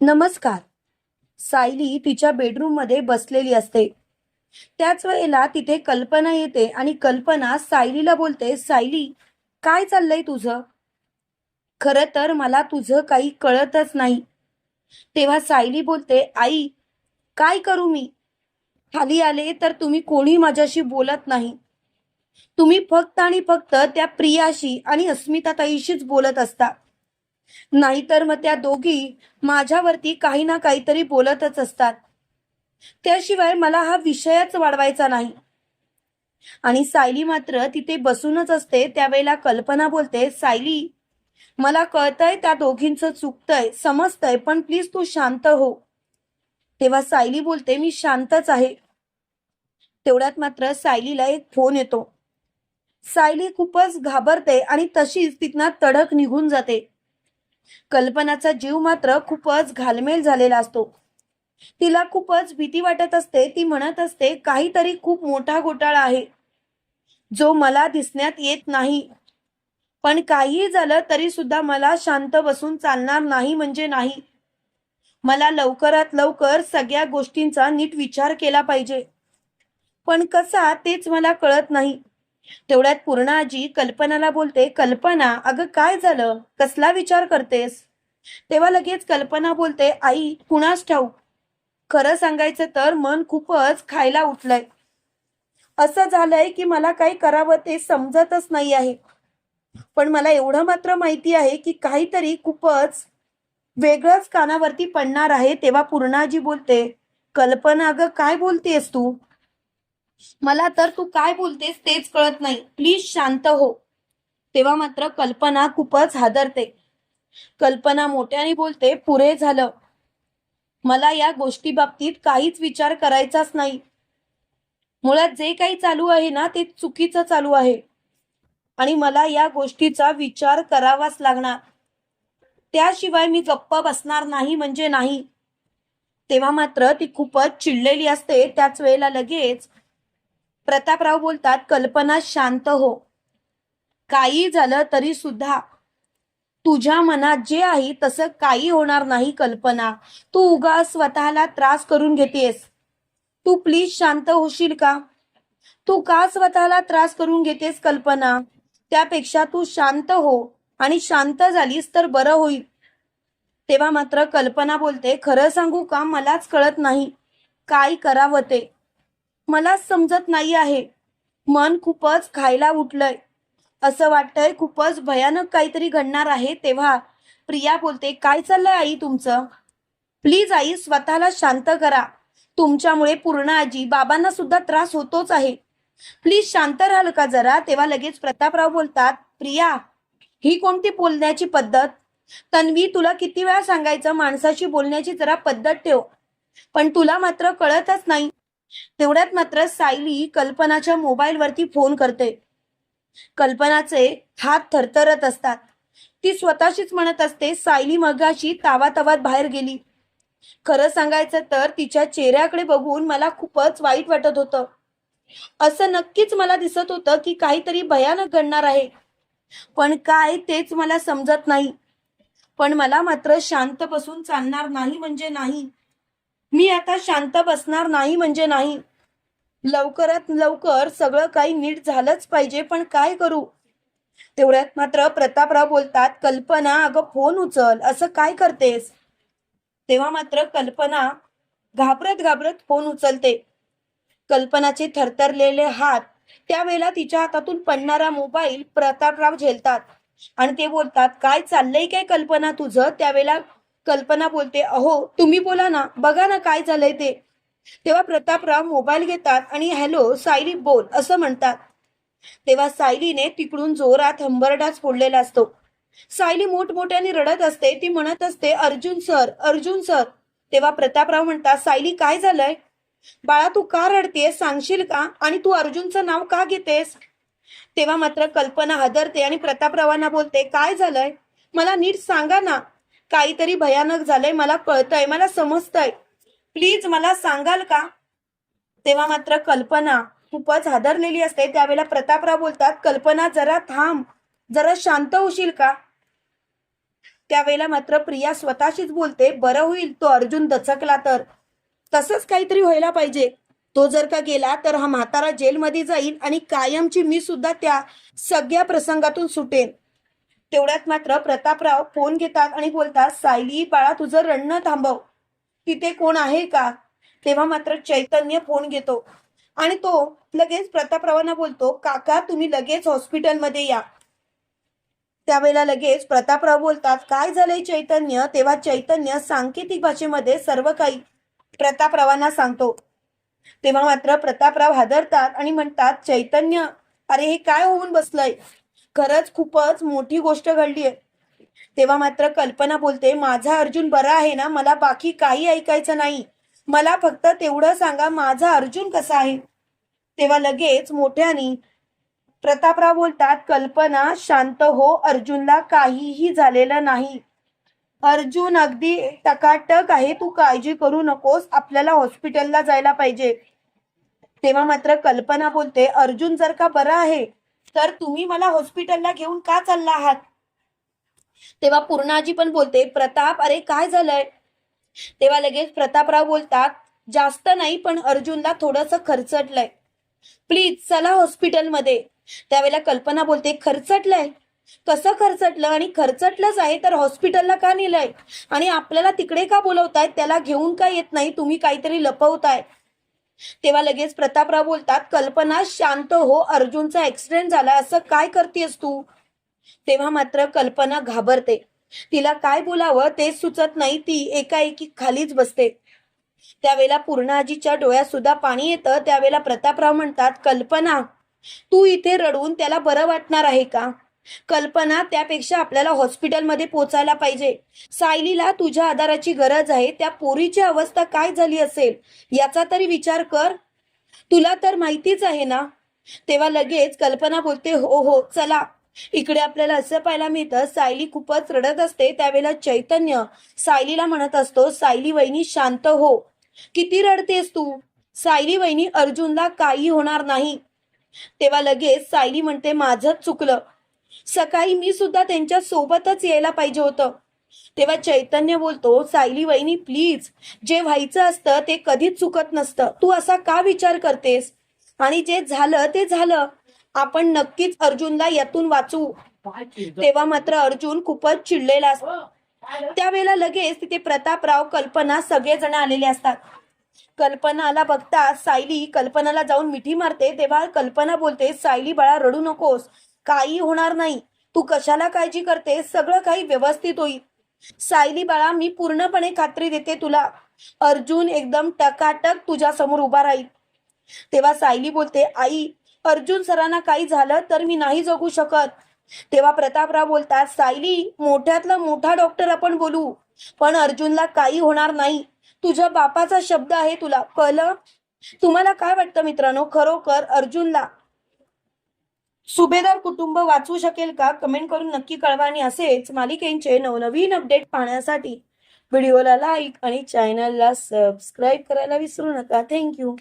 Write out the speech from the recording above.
नमस्कार. सायली तिच्या बेडरूम मध्ये बसलेली असते. त्याच वेळेला तिथे कल्पना येते आणि कल्पना सायलीला बोलते, सायली, काय चाललंय तुझं? खरं तर मला तुझं काही कळतच नाही. तेव्हा सायली बोलते, आई, काय करू मी? खाली आले तर तुम्ही कोणी माझ्याशी बोलत नाही. तुम्ही फक्त आणि फक्त त्या प्रियाशी आणि अस्मिताताईशीच बोलत असता. नाहीतर मग त्या दोघी माझ्यावरती काही ना काहीतरी बोलतच असतात. त्याशिवाय मला हा विषयच वाढवायचा नाही. आणि सायली मात्र तिथे बसूनच असते. त्यावेळेला कल्पना बोलते, सायली, मला कळतंय त्या दोघींचं चुकतंय, समजतंय, पण प्लीज तू शांत हो. तेव्हा सायली बोलते, मी शांतच आहे. तेवढ्यात मात्र सायलीला एक फोन येतो. सायली खूपच घाबरते आणि तशीच तिथनं तडक निघून जाते. कल्पनाचा जीव मात्र खूपच घालमेल झालेला असतो. तिला खूपच भीती वाटत असते. ती म्हणत असते, काहीतरी खूप मोठा घोटाळा आहे जो मला दिसण्यात येत नाही. पण काहीही झालं तरी सुद्धा मला शांत बसून चालणार नाही म्हणजे नाही. मला लवकरात लवकर सगळ्या गोष्टींचा नीट विचार केला पाहिजे. पण कसा तेच मला कळत नाही. तेवढ्यात पूर्णा आजी कल्पनाला बोलते, कल्पना, अगं काय झालं? कसला विचार करतेस? तेव्हा लगेच कल्पना बोलते, आई, कुणास ठाऊक. खरं सांगायचं तर मन खूपच खायला उठलंय. असं झालंय की मला काय करावं ते समजतच नाही आहे. पण मला एवढं मात्र माहिती आहे की काहीतरी खूपच वेगळंच कानावरती पडणार आहे. तेव्हा पूर्णाजी बोलते, कल्पना, अगं काय बोलतेस तू? मला तर तू काय बोलतेस तेच कळत नाही. प्लीज शांत हो. तेव्हा मात्र कल्पना खूपच हादरते. कल्पना मोठ्याने बोलते, पुरे झालं. मला या गोष्टी बाबतीत काहीच विचार करायचाच नाही. मुळात जे काही चालू आहे ना ते चुकीचं चालू आहे आणि मला या गोष्टीचा विचार करावाच लागणार. त्याशिवाय मी गप्प बसणार नाही म्हणजे नाही. तेव्हा मात्र ती खूपच चिडलेली असते. त्याच वेळेला लगेच प्रतापराव बोलतात, कल्पना शांत हो. काही झालं तरी सुद्धा तुझ्या मनात जे आहे तसं काही होणार नाही. कल्पना, तू उगाच स्वतःला त्रास करून घेतेस. तू प्लीज शांत होशील का? तू का स्वतःला त्रास करून घेतेस कल्पना? त्यापेक्षा तू शांत हो आणि शांत झालीस तर बरं होईल. तेव्हा मात्र कल्पना बोलते, खरं सांगू का, मलाच कळत नाही काय करावं ते. मलाच समजत नाही आहे. मन खूपच खायला उठलंय. असं वाटतंय खूपच भयानक काहीतरी घडणार आहे. तेव्हा प्रिया बोलते, काय चाललंय आई तुमचं? प्लीज आई, स्वतःला शांत करा. तुमच्यामुळे पूर्ण आजी बाबांना सुद्धा त्रास होतोच आहे. प्लीज शांत राहाल का जरा? तेव्हा लगेच प्रतापराव बोलतात, प्रिया, ही कोणती बोलण्याची पद्धत? तन्वी, तुला किती वेळा सांगायचं माणसाशी बोलण्याची जरा पद्धत ठेव. पण तुला मात्र कळतच नाही. तेवढ्यात मात्र सायली कल्पनाच्या मोबाईलवरती फोन करते. कल्पनाचे हात थरथरत असतात. ती स्वतःशीच म्हणत असते, सायली मगाशी तावातावात बाहेर गेली. खरं सांगायचं तर तिच्या चेहऱ्याकडे बघून मला खूपच वाईट वाटत होतं. असं नक्कीच मला दिसत होतं की काहीतरी भयानक घडणार आहे. पण काय तेच मला समजत नाही. पण मला मात्र शांत बसून चालणार नाही म्हणजे नाही. मी आता शांत बसणार नाही म्हणजे नाही. लवकरात लवकर सगळं काही नीट झालंच पाहिजे. पण काय करू? तेवढ्यात मात्र प्रतापराव बोलतात, कल्पना, अगं फोन उचल, असं काय करतेस? तेव्हा मात्र कल्पना घाबरत घाबरत फोन उचलते. कल्पनाचे थरथरलेले हात त्यावेळेला तिच्या हातातून पडणारा मोबाईल प्रतापराव झेलतात आणि ते बोलतात, काय चाललंय काय कल्पना तुझं? त्यावेळेला कल्पना बोलते, अहो तुम्ही बोला ना, बघा ना काय झालंय ते. तेव्हा प्रतापराव मोबाईल घेतात आणि हॅलो सायली बोल असं म्हणतात. तेव्हा सायलीने तिकडून जोरात हंबरडाच फोडलेला असतो. सायली मोठमोठ्याने रडत असते. ती म्हणत असते, अर्जुन सर, अर्जुन सर. तेव्हा प्रतापराव म्हणतात, सायली काय झालंय? बाळा तू का रडतेस, सांगशील का? आणि तू अर्जुनचं नाव का घेतेस? तेव्हा मात्र कल्पना हादरते आणि प्रतापरावांना बोलते, काय झालंय? मला नीट सांगा ना. काहीतरी भयानक झालंय, मला कळतंय, मला समजतंय. प्लीज मला सांगाल का? तेव्हा मात्र कल्पना खूपच हादरलेली असते. त्यावेळेला प्रतापराव बोलतात, कल्पना जरा थांब, जरा शांत होशील का? त्यावेळेला मात्र प्रिया स्वतःशीच बोलते, बरं होईल तो अर्जुन दचकला तर. तसंच काहीतरी व्हायला पाहिजे. तो जर का गेला तर हा म्हातारा जेलमध्ये जाईल आणि कायमची मी सुद्धा त्या सगळ्या प्रसंगातून सुटेन. तेवढ्यात मात्र प्रतापराव फोन घेतात आणि बोलतात, सायली बाळा तुझं रडणं थांबव, तिथे कोण आहे का? तेव्हा मात्र चैतन्य फोन घेतो आणि तो लगेच प्रतापरावांना बोलतो, काका तुम्ही लगेच हॉस्पिटलमध्ये या. त्यावेळेला लगेच प्रतापराव बोलतात, काय झालंय चैतन्य? तेव्हा चैतन्य सांकेतिक भाषेमध्ये सर्व काही प्रतापरावांना सांगतो. तेव्हा मात्र प्रतापराव हादरतात आणि म्हणतात, चैतन्य अरे हे काय होऊन बसलंय? खरंच खूपच मोठी गोष्ट घडलीय. तेव्हा मात्र कल्पना बोलते, माझा अर्जुन बरा आहे ना, मला बाकी काही ऐकायचं नाही, मला फक्त तेवढं सांगा माझा अर्जुन कसा आहे. तेव्हा लगेच मोठ्याने प्रतापराव बोलतात, कल्पना शांत हो, अर्जुनला काहीही झालेलं नाही, अर्जुन अगदी टकाटक आहे, तू काळजी करू नकोस, आपल्याला हॉस्पिटलला जायला पाहिजे. तेव्हा मात्र कल्पना बोलते, अर्जुन जर का बरा आहे तर तुम्ही मला हॉस्पिटलला घेऊन का चालला आहात? तेव्हा पूर्णाजी पण बोलते, प्रताप अरे काय झालंय? तेव्हा लगेच प्रतापराव बोलतात, जास्त नाही पण अर्जुनला थोडंसं खर्चटलंय, प्लीज चला हॉस्पिटलमध्ये. त्यावेळेला कल्पना बोलते, खर्चटलंय? कसं खर्चटलं? आणि खर्चटलंच आहे तर हॉस्पिटलला का नेलंय? आणि आपल्याला तिकडे का बोलवतायत? त्याला घेऊन का येत नाही? तुम्ही काहीतरी लपवताय. तेव्हा लगेच प्रतापराव बोलतात, कल्पना शांत हो, अर्जुनचा ऍक्सिडेंट झाला, असं काय करतेस तू? तेव्हा मात्र कल्पना घाबरते, तिला काय बोलावं तेच सुचत नाही, ती एकाएकी खालीच बसते. त्यावेळेला पूर्णाजीच्या डोळ्यात सुद्धा पाणी येतं. त्यावेळेला प्रतापराव म्हणतात, कल्पना तू इथे रडून त्याला बरं वाटणार आहे का? कल्पना त्यापेक्षा आपल्याला हॉस्पिटलमध्ये पोचायला पाहिजे. सायलीला तुझ्या आधाराची गरज आहे. त्या पोरीची अवस्था काय झाली असेल याचा तरी विचार कर, तुला तर माहितीच आहे ना. तेव्हा लगेच कल्पना बोलते, हो हो चला. इकडे आपल्याला असं पाहायला मिळतं, सायली खूपच रडत असते. त्यावेळेला चैतन्य सायलीला म्हणत असतो, सायली वहिनी शांत हो, किती रडतेस तू? सायली वहिनी अर्जुनला काही होणार नाही. तेव्हा लगेच सायली म्हणते, माझंच चुकलं, सकाळी मी सुद्धा त्यांच्या सोबतच यायला पाहिजे होतं. तेव्हा चैतन्य बोलतो, सायली वहिनी प्लीज, जे व्हायचं असतं ते कधीच चुकत नसतं, तू असा का विचार करतेस? आणि जे झालं ते झालं, आपण नक्कीच अर्जुनला यातून वाचवू. तेव्हा मात्र अर्जुन खूपच चिडलेला असतो. त्यावेळेला लगेच तिथे प्रतापराव, कल्पना सगळेजण आलेले असतात. कल्पनाला बघता सायली कल्पनाला जाऊन मिठी मारते. तेव्हा कल्पना बोलते, सायली बाळा रडू नकोस, काही होणार नाही, तू कशाला काळजी करते, सगळं काही व्यवस्थित होईल. सायली बाळा मी पूर्णपणे खात्री देते तुला, अर्जुन एकदम टकाटक तुझ्या समोर उभा राहील. तेव्हा सायली बोलते, आई अर्जुन सरांना काही झालं तर मी नाही जगू शकत. तेव्हा प्रतापराव बोलतात, सायली मोठ्यातला मोठा डॉक्टर आपण बोलू, पण अर्जुनला काही होणार नाही, तुझ्या बापाचा शब्द आहे, तुला कळलं? तुम्हाला काय वाटतं मित्रांनो, खरोखर अर्जुनला सुभेदार कुटुंब वाचवू शकेल का? कमेंट करून नक्की कळवा. आणि असेच मालिकेंचे नवनवीन अपडेट पाहण्यासाठी व्हिडिओला लाईक आणि चॅनलला सबस्क्राईब करायला विसरू नका. थँक्यू.